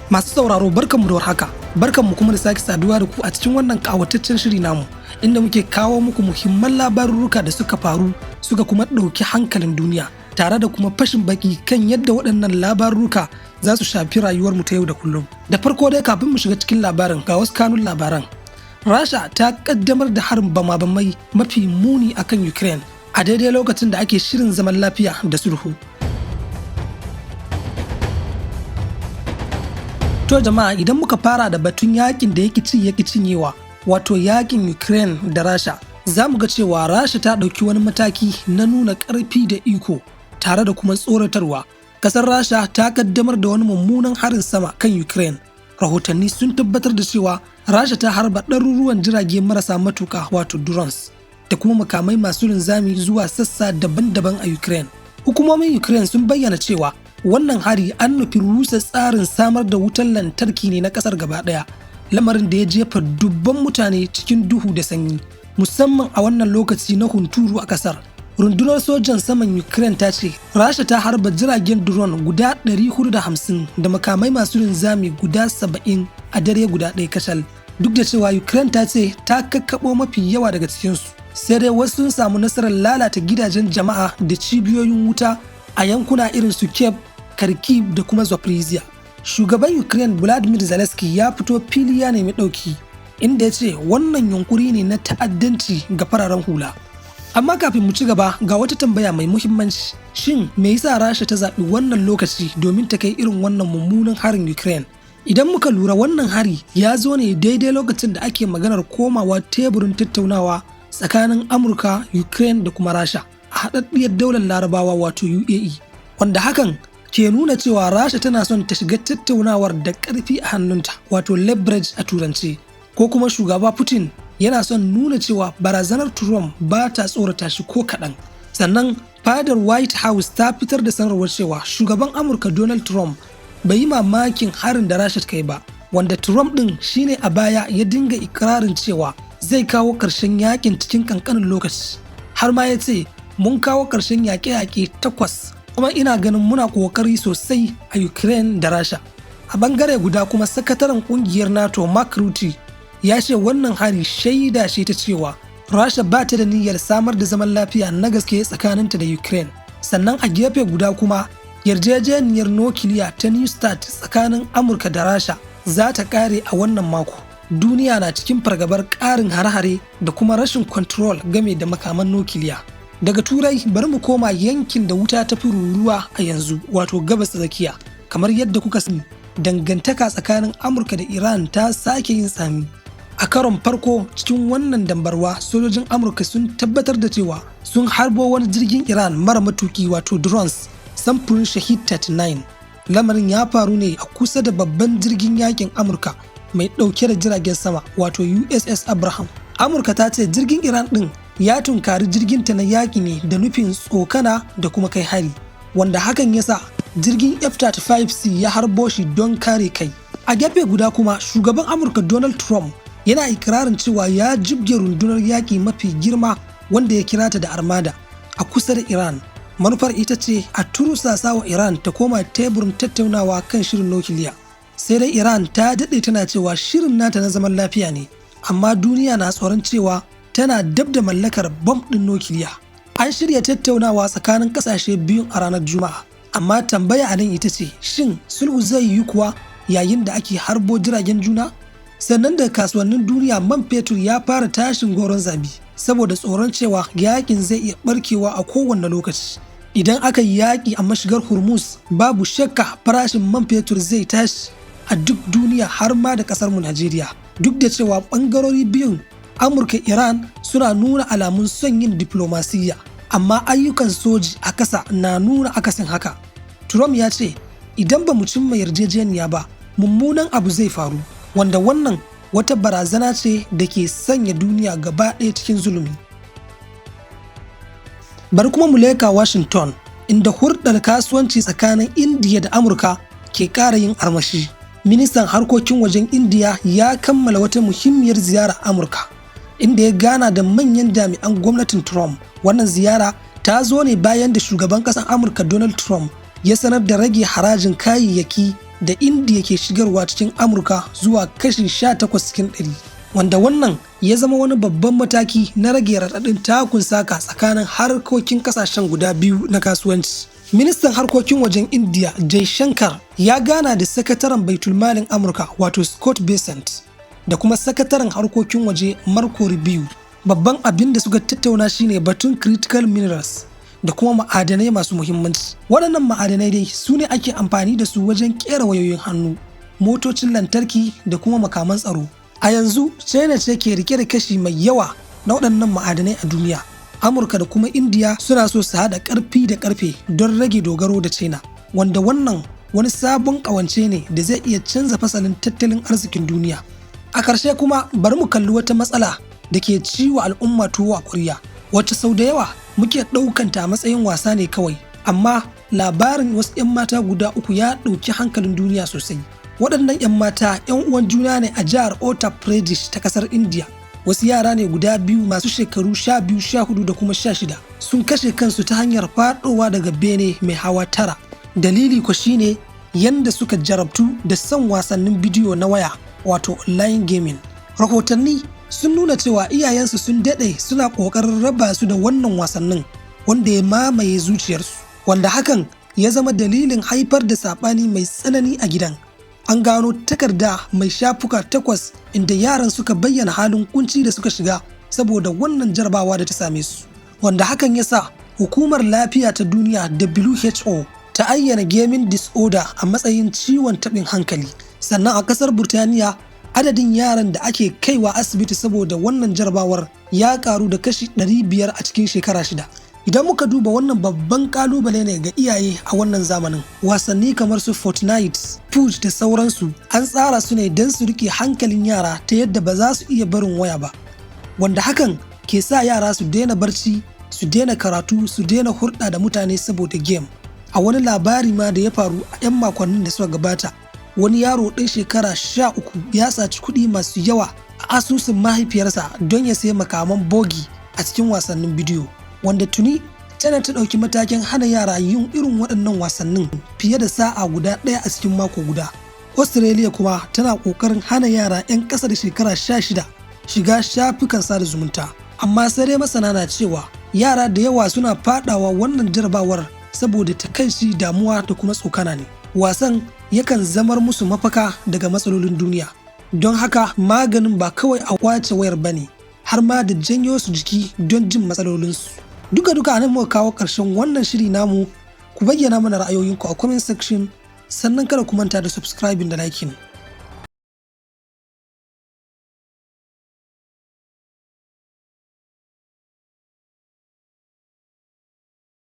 Masu sauraro barkanmu da warhaka, barkanmu kuma da sake saduwa da ku a cikin wannan ƙawataccen shiri namu, inda muke kawo muku muhimman labarurruka da suka faru suka kuma ɗauki hankalin duniya, tare da kuma fashin baki kan yadda waɗannan labarurruka za su shafi rayuwarmu ta yau da kullum. Da farko dai kafin mu shiga cikin labarin ga wasu kanun labaran. Rasha ta ƙaddamar da harin bama-bamai mafi muni akan Ukraine a daidai lokacin da ake shirin zaman lafiya da sulhu. To jama'a, idan muka fara da batun yakin da yaki cinyewa, wato yakin Ukraine da Rasha, za mu ga cewa Rasha ta ɗauki wani mataki na nuna ƙarfi da iko tare da kuma tsoratarwa. Ƙasar Rasha ta kaddamar da wani mummunan harin sama kan Ukraine. Rahotanni sun tabbatar da cewa Rasha ta harba ɗaruruwan jirage marasa matuƙa, wato drones, da kuma makamai masu linzami zuwa sassa daban-daban a Ukraine. Hukumomin Ukraine sun bayyana cewa wannan hari an nufi rusa tsarin samar da wutar lantarki ne na kasar gaba daya, lamarin da ya jefa dubban mutane cikin duhu da sanyi, musamman a wannan lokaci na hunturu a kasar. Rundunar sojan saman Ukraine ta ce Rasha ta harba jiragen drone guda 450 da makamai masu linzami guda 70 a dare guda ɗaya kacal. Duk da cewa Ukraine ta ce ta kakkaɓo mafi yawa daga cikinsu, sai dai wasu sun samu nasarar lalata gidajen jama'a da cibiyoyin wuta a yankuna irin su Kiev, Kharkiv da kuma Zaporizhia. Shugaban Ukraine Volodymyr Zelensky ya fito fili ya nemi ɗauki, inda ya ce wannan yunkuri ne na ta'addanci ga fararen hula. Amma kafin mu ci gaba, ga wata tambaya mai muhimmanci. Shin me yasa Rasha ta zaɓi wannan lokaci domin ta kai irin wannan mummunan harin Ukraine? Idan muka lura, wannan hari ya zo ne daidai lokacin da ake maganar komawa teburin tattaunawa tsakanin Amurka, Ukraine da kuma Rasha a haɗaɗɗiyar daular Larabawa, wato UAE, wanda hakan ke nuna cewa Rasha tana son ta shiga tattaunawar da ƙarfi a hannunta, wato leverage a turance, ko kuma shugaba Putin yana son nuna cewa barazanar Trump ba ta tsorata shi ko kaɗan. Sannan fadar White House ta fitar da sanarwar cewa shugaban Amurka Donald Trump bai yi mamakin harin da Rasha ta kai ba, wanda Trump ɗin shine a baya ya dinga ikirarin cewa zai kawo ƙarshen yakin cikin ƙanƙanin lokaci. Har ma ya ce, mun kawo ƙarshen yaƙe-yaƙe 8, kuma ina ganin muna ƙoƙari sosai a Ukraine da Rasha. A bangare guda kuma sakataren ƙungiyar NATO Mark Rutte ya ce wannan hari shaida ce ta cewa Rasha ba ta da niyyar samar da zaman lafiya na gaske tsakaninta da Ukraine. Sannan a gefe guda kuma yarjejeniyar nukiliya ta New START tsakanin Amurka da Rasha za ta ƙare a wannan mako. Duniya na cikin fargabar ƙarin hare-hare da kuma rashin control game da makaman nukiliya. Daga Turai bari mu koma yankin da wuta ta fi ruruwa a yanzu, wato Gabas ta Tsakiya. Kamar yadda kuka sani, dangantaka tsakanin Amurka da Iran ta sake yin tsami. A karon farko cikin wannan dambarwa, sojojin Amurka sun tabbatar da cewa sun harbo wani jirgin Iran mara matuki, wato drones, samfurin Shahid 39. Lamarin ya faru ne a kusa da babban jirgin yakin Amurka mai ɗauke da jiragen sama, wato USS Abraham. Amurka ta ce jirgin Iran ɗin ya tunkari jirginta na yaƙi ne da nufin tsokana da kuma kai hari, wanda hakan ya sa jirgin F-35C ya harbo shi don kare kai. A gefe guda kuma, shugaban Amurka Donald Trump yana ikirarin cewa ya jibge rundunar yaƙi mafi girma, wanda ya kira ta da Armada, a kusa da Iran. Manufar ita ce a turusasa wa Iran ta koma teburin tattaunawa kan shirin nukiliya. Sai dai Iran ta daɗe tana cewa shirin nata na zaman lafiya ne, amma duniya na tsoron cewa tana dab da mallakar bom ɗin nukiliya. An shirya tattaunawa tsakanin ƙasashe biyun a ranar Juma'a, amma tambaya a nan ita ce, shin sulhu zai yi kuwa yayin da ake harbo jiragen juna? Sannan da kasuwannin duniya, man fetur ya fara tashin goron zabi saboda tsoron cewa yakin zai iya barkewa a kowane lokaci. Idan aka yi yaƙi a mashigar Hormuz, babu shakka farashin man fetur zai tashi a duk duniya, har ma da ƙasarmu Najeriya. Duk da cewa ɓangarori biyun, Amurka Iran, suna nuna alamun son yin diplomasiyya, amma ayyukan soji a ƙasa na nuna akasin haka. Trump ya ce idan ba mu cimma yarjejeniya ba, mummunan abu zai faru, wanda wannan wata barazana ce da ke sanya duniya gaba ɗaya cikin zulumi. Bari kuma mu leka Washington, inda hurɗar kasuwanci tsakanin Indiya da Amurka ke ƙara yin armashi. Ministan harkokin wajen Indiya ya kammala wata muhimmiyar ziyara Amurka, inda ya gana da manyan jami'an gwamnatin Trump. Wannan ziyara ta zo ne bayan da shugaban ƙasar Amurka Donald Trump ya sanar da rage harajin kayayyaki da Indiya ke shigarwa cikin Amurka zuwa kashi 18 cikin 100, wanda wannan ya zama wani babban mataki na rage raɗaɗin takun saka tsakanin harkokin ƙasashen guda biyu na kasuwanci. Ministan harkokin wajen Indiya Jai Shankar ya gana da sakataren baitulmalin Amurka wato Scott Bessent da kuma sakataren harkokin waje Marco Rubio. Babban abin da suka tattauna shine batun critical minerals da kuma ma'adanai masu muhimmanci. Waɗannan ma'adanai dai su ne ake amfani da su wajen ƙera wayoyin hannu, motocin lantarki da kuma makaman tsaro. A yanzu China ce ke rike da kashi mai yawa na waɗannan ma'adanai a duniya. Amurka da kuma Indiya suna so su haɗa ƙarfi da ƙarfe don rage dogaro da China, wanda wannan wani sabon ƙawance ne da zai iya canza fasalin tattalin arzikin duniya. A ƙarshe kuma bari mu kalli wata matsala da ke ciwo al'umma tuwo a ƙwarya, wacce sau da yawa muke ɗaukanta a matsayin wasa ne kawai, amma labarin wasu 'yan mata guda uku ya ɗauki hankalin duniya sosai. Waɗannan 'yan mata 'yan uwan juna ne a jihar Uttar Pradesh ta ƙasar Indiya. Wasu yara ne guda biyu masu shekaru 12, 14 da kuma 16 sun kashe kansu ta hanyar faɗowa daga bene mai hawa 9. Dalili ko shine yanda suka jarabtu da son wasannin bidiyo na waya wato online gaming. Rahotanni sun nuna cewa iyayensu sun daɗe suna ƙoƙarin raba su da wannan wasannin wanda ya mamaye zuciyarsu, wanda hakan ya zama dalilin haifar da saɓani mai tsanani a gidan. An gano takarda mai shafuka 8 inda yaran suka bayyana halin kunci da suka shiga saboda wannan jarabawa da ta same su, wanda hakan ya sa hukumar lafiya ta duniya WHO ta ayyana gaming disorder a matsayin ciwon taɓin hankali. Sannan a ƙasar Burtaniya adadin yaran da ake kaiwa asibiti saboda wannan jarabawar ya karu da kashi 500 a cikin shekara 6. Idan muka duba wannan babban kalubale ne ga iyaye a wannan zamanin. Wasanni kamar su Fortnite, PUBG da sauransu an tsara su ne don su rike hankalin yara ta yadda ba za su iya barin waya ba, wanda hakan ke sa yara su daina barci, su daina karatu, su daina hulɗa da mutane saboda game. A wani labari ma da ya faru a 'yan makonnin da suka gabata, wani yaro ɗan shekara 13 ya saci kuɗi masu yawa a asusun mahaifiyarsa don ya sayi makaman bogi a cikin wasannin bidiyo, wanda tuni China ta ɗauki matakin hana yara yin irin waɗannan wasannin fiye da sa'a guda ɗaya a cikin mako guda. Australia kuma tana ƙoƙarin hana yara 'yan ƙasa da shekara 16 shiga shafukan sada zumunta, amma sai dai masana na cewa yara da yawa suna faɗawa wannan jarabawar saboda takaici, damuwa da kuma tsokana ne. Wasan yakan zamar musu mafaka daga matsalolin duniya, don haka maganin ba kawai a kwace wayar bane, har ma da janyo su jiki don jin matsalolinsu. Duka nan muka kawo ƙarshen wannan shiri namu. Ku bayyana mana ra'ayoyinku a comment section, sannan kada ku manta da subscribing da liking.